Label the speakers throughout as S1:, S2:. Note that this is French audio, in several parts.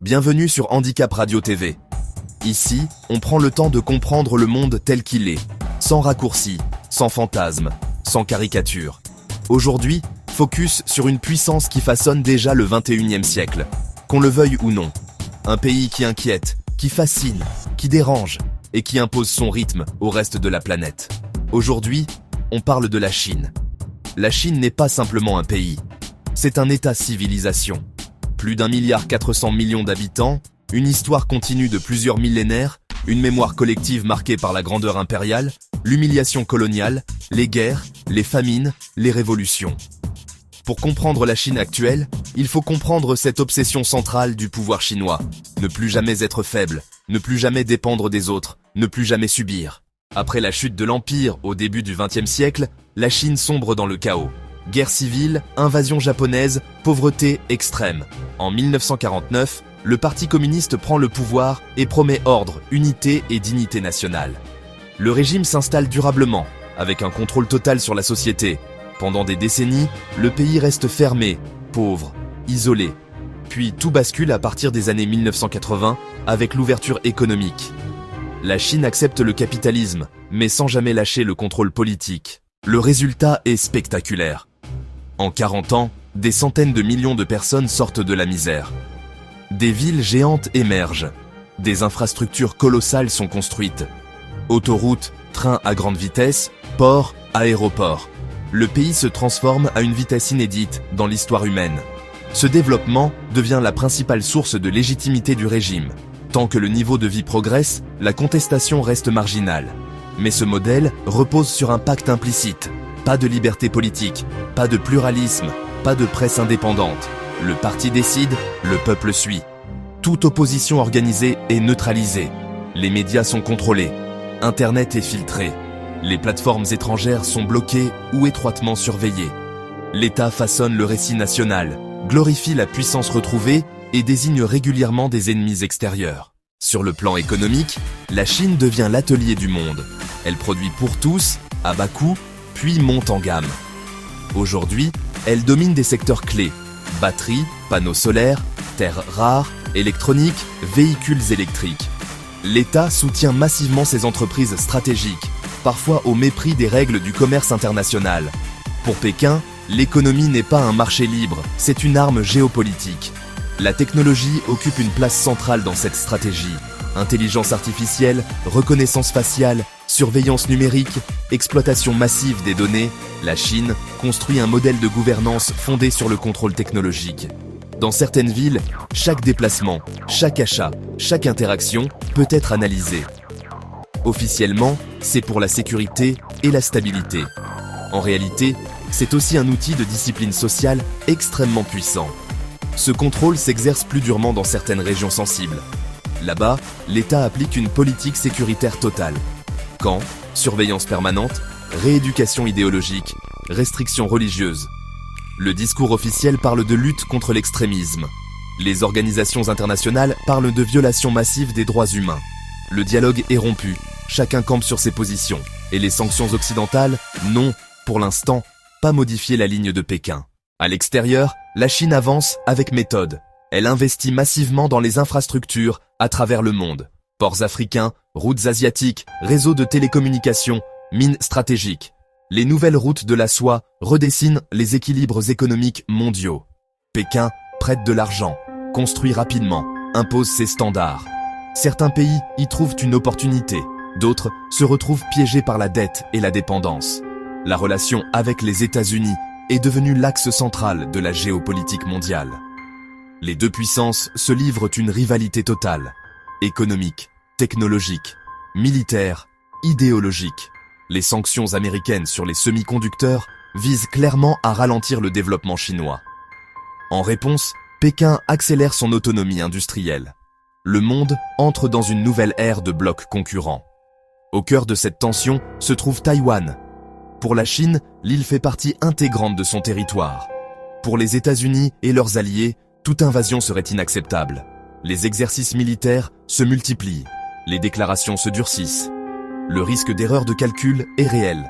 S1: Bienvenue sur Handicap Radio TV. Ici, on prend le temps de comprendre le monde tel qu'il est, sans raccourcis, sans fantasmes, sans caricature. Aujourd'hui, focus sur une puissance qui façonne déjà le 21e siècle, qu'on le veuille ou non. Un pays qui inquiète, qui fascine, qui dérange et qui impose son rythme au reste de la planète. Aujourd'hui, on parle de la Chine. La Chine n'est pas simplement un pays, c'est un État-civilisation. Plus d'1,4 milliard d'habitants, une histoire continue de plusieurs millénaires, une mémoire collective marquée par la grandeur impériale, l'humiliation coloniale, les guerres, les famines, les révolutions. Pour comprendre la Chine actuelle, il faut comprendre cette obsession centrale du pouvoir chinois. Ne plus jamais être faible, ne plus jamais dépendre des autres, ne plus jamais subir. Après la chute de l'Empire au début du XXe siècle, la Chine sombre dans le chaos. Guerre civile, invasion japonaise, pauvreté extrême. En 1949, le Parti communiste prend le pouvoir et promet ordre, unité et dignité nationale. Le régime s'installe durablement, avec un contrôle total sur la société. Pendant des décennies, le pays reste fermé, pauvre, isolé. Puis tout bascule à partir des années 1980 avec l'ouverture économique. La Chine accepte le capitalisme, mais sans jamais lâcher le contrôle politique. Le résultat est spectaculaire. En 40 ans, des centaines de millions de personnes sortent de la misère. Des villes géantes émergent. Des infrastructures colossales sont construites. Autoroutes, trains à grande vitesse, ports, aéroports. Le pays se transforme à une vitesse inédite dans l'histoire humaine. Ce développement devient la principale source de légitimité du régime. Tant que le niveau de vie progresse, la contestation reste marginale. Mais ce modèle repose sur un pacte implicite. Pas de liberté politique, pas de pluralisme, pas de presse indépendante. Le parti décide, le peuple suit. Toute opposition organisée est neutralisée. Les médias sont contrôlés. Internet est filtré. Les plateformes étrangères sont bloquées ou étroitement surveillées. L'État façonne le récit national, glorifie la puissance retrouvée et désigne régulièrement des ennemis extérieurs. Sur le plan économique, la Chine devient l'atelier du monde. Elle produit pour tous, à bas coût, puis monte en gamme. Aujourd'hui, elle domine des secteurs clés: batteries, panneaux solaires, terres rares, électronique, véhicules électriques. L'État soutient massivement ces entreprises stratégiques, parfois au mépris des règles du commerce international. Pour Pékin, l'économie n'est pas un marché libre, c'est une arme géopolitique. La technologie occupe une place centrale dans cette stratégie. Intelligence artificielle, reconnaissance faciale, surveillance numérique, exploitation massive des données, la Chine construit un modèle de gouvernance fondé sur le contrôle technologique. Dans certaines villes, chaque déplacement, chaque achat, chaque interaction peut être analysé. Officiellement, c'est pour la sécurité et la stabilité. En réalité, c'est aussi un outil de discipline sociale extrêmement puissant. Ce contrôle s'exerce plus durement dans certaines régions sensibles. Là-bas, l'État applique une politique sécuritaire totale. Camps, surveillance permanente, rééducation idéologique, restrictions religieuses. Le discours officiel parle de lutte contre l'extrémisme. Les organisations internationales parlent de violations massives des droits humains. Le dialogue est rompu, chacun campe sur ses positions. Et les sanctions occidentales n'ont, pour l'instant, pas modifié la ligne de Pékin. À l'extérieur, la Chine avance avec méthode. Elle investit massivement dans les infrastructures à travers le monde. Ports africains, routes asiatiques, réseaux de télécommunications, mines stratégiques. Les nouvelles routes de la soie redessinent les équilibres économiques mondiaux. Pékin prête de l'argent, construit rapidement, impose ses standards. Certains pays y trouvent une opportunité, d'autres se retrouvent piégés par la dette et la dépendance. La relation avec les États-Unis est devenue l'axe central de la géopolitique mondiale. Les deux puissances se livrent une rivalité totale, économique, technologique, militaire, idéologique. Les sanctions américaines sur les semi-conducteurs visent clairement à ralentir le développement chinois. En réponse, Pékin accélère son autonomie industrielle. Le monde entre dans une nouvelle ère de blocs concurrents. Au cœur de cette tension se trouve Taïwan. Pour la Chine, l'île fait partie intégrante de son territoire. Pour les États-Unis et leurs alliés, toute invasion serait inacceptable. Les exercices militaires se multiplient, les déclarations se durcissent. Le risque d'erreur de calcul est réel.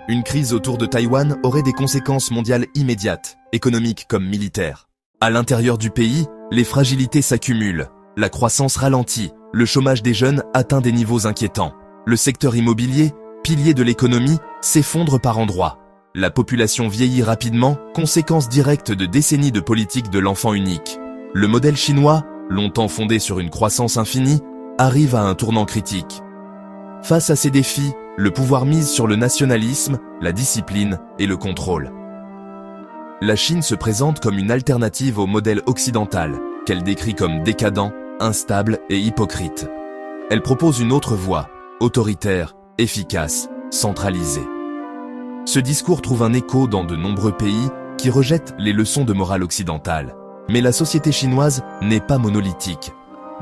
S1: Une crise autour de Taïwan aurait des conséquences mondiales immédiates, économiques comme militaires. À l'intérieur du pays, Les fragilités s'accumulent, la croissance ralentit, le chômage des jeunes atteint des niveaux inquiétants. Le secteur immobilier, pilier de l'économie, s'effondre par endroits. La population vieillit rapidement, conséquence directe de décennies de politique de l'enfant unique. Le modèle chinois, longtemps fondé sur une croissance infinie, arrive à un tournant critique. Face à ces défis, le pouvoir mise sur le nationalisme, la discipline et le contrôle. La Chine se présente comme une alternative au modèle occidental, qu'elle décrit comme décadent, instable et hypocrite. Elle propose une autre voie, autoritaire, efficace, centralisée. Ce discours trouve un écho dans de nombreux pays qui rejettent les leçons de morale occidentale. Mais la société chinoise n'est pas monolithique.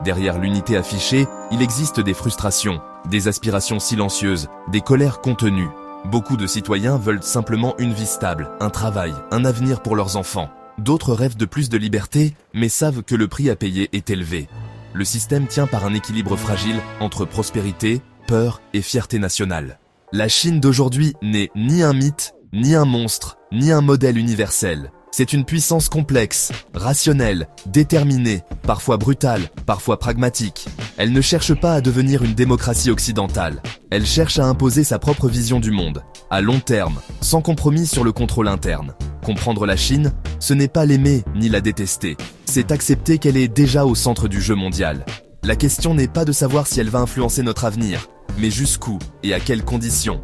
S1: Derrière l'unité affichée, il existe des frustrations, des aspirations silencieuses, des colères contenues. Beaucoup de citoyens veulent simplement une vie stable, un travail, un avenir pour leurs enfants. D'autres rêvent de plus de liberté, mais savent que le prix à payer est élevé. Le système tient par un équilibre fragile entre prospérité, peur et fierté nationale. La Chine d'aujourd'hui n'est ni un mythe, ni un monstre, ni un modèle universel. C'est une puissance complexe, rationnelle, déterminée, parfois brutale, parfois pragmatique. Elle ne cherche pas à devenir une démocratie occidentale. Elle cherche à imposer sa propre vision du monde, à long terme, sans compromis sur le contrôle interne. Comprendre la Chine, ce n'est pas l'aimer ni la détester. C'est accepter qu'elle est déjà au centre du jeu mondial. La question n'est pas de savoir si elle va influencer notre avenir, mais jusqu'où et à quelles conditions.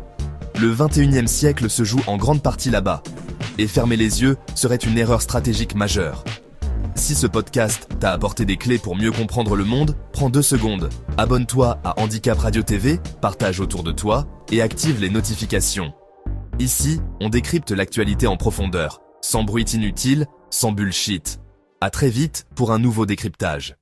S1: Le 21e siècle se joue en grande partie là-bas. Et fermer les yeux serait une erreur stratégique majeure. Si ce podcast t'a apporté des clés pour mieux comprendre le monde, prends 2 secondes. Abonne-toi à Handicap Radio TV, partage autour de toi et active les notifications. Ici, on décrypte l'actualité en profondeur, sans bruit inutile, sans bullshit. À très vite pour un nouveau décryptage.